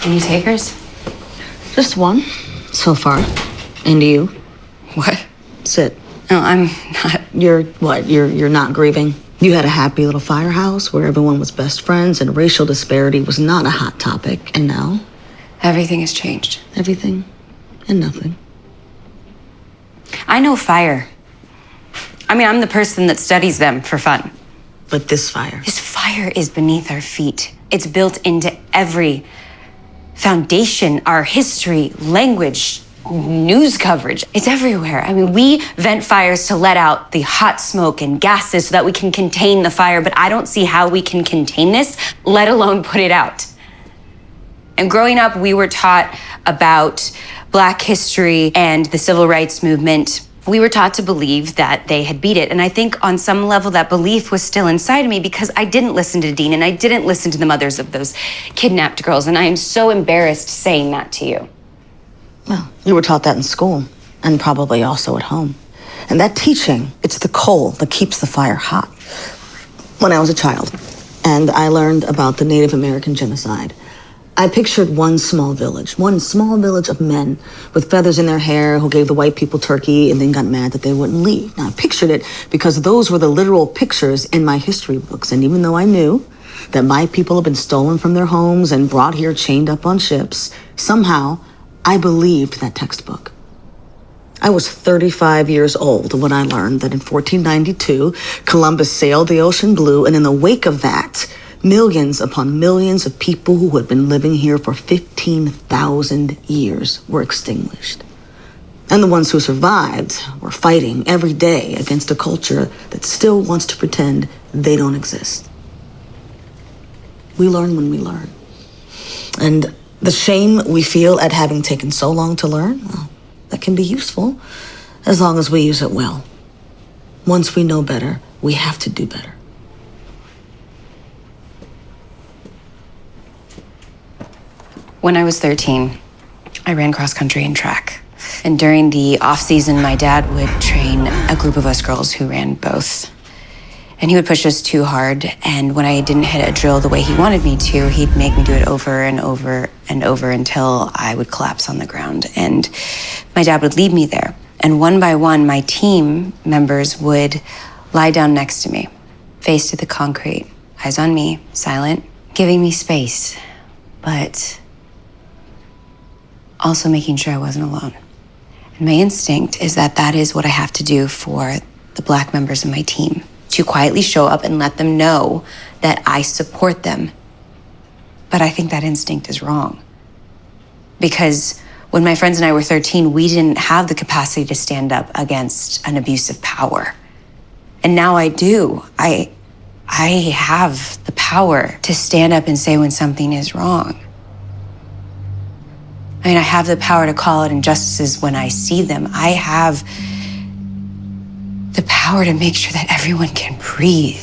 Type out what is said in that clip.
Any takers? Just one, so far. And you? What? Sit. No, I'm not. You're what? You're not grieving? You had a happy little firehouse where everyone was best friends and racial disparity was not a hot topic. And now? Everything has changed. Everything and nothing. I know fire. I mean, I'm the person that studies them for fun. But this fire. This fire is beneath our feet. It's built into every foundation, our history, language, news coverage. It's everywhere. I mean, we vent fires to let out the hot smoke and gases so that we can contain the fire, but I don't see how we can contain this, let alone put it out. And growing up, we were taught about Black history and the civil rights movement. We were taught to believe that they had beat it. And I think on some level that belief was still inside of me because I didn't listen to Dean and I didn't listen to the mothers of those kidnapped girls. And I am so embarrassed saying that to you. Well, you were taught that in school and probably also at home. And that teaching, it's the coal that keeps the fire hot. When I was a child and I learned about the Native American genocide, I pictured one small village of men with feathers in their hair who gave the white people turkey and then got mad that they wouldn't leave. Now, I pictured it because those were the literal pictures in my history books. And even though I knew that my people had been stolen from their homes and brought here chained up on ships, somehow I believed that textbook. I was 35 years old when I learned that in 1492, Columbus sailed the ocean blue, and in the wake of that, millions upon millions of people who had been living here for 15,000 years were extinguished. And the ones who survived were fighting every day against a culture that still wants to pretend they don't exist. We learn when we learn. And the shame we feel at having taken so long to learn, well, that can be useful as long as we use it well. Once we know better, we have to do better. When I was 13, I ran cross country and track. And during the off season, my dad would train a group of us girls who ran both. And he would push us too hard. And when I didn't hit a drill the way he wanted me to, he'd make me do it over and over and over until I would collapse on the ground. And my dad would leave me there. And one by one, my team members would lie down next to me, face to the concrete, eyes on me, silent, giving me space, but also making sure I wasn't alone. And my instinct is that that is what I have to do for the Black members of my team, to quietly show up and let them know that I support them. But I think that instinct is wrong. Because when my friends and I were 13, we didn't have the capacity to stand up against an abuse of power. And now I do. I have the power to stand up and say when something is wrong. I mean, I have the power to call out injustices when I see them. I have the power to make sure that everyone can breathe.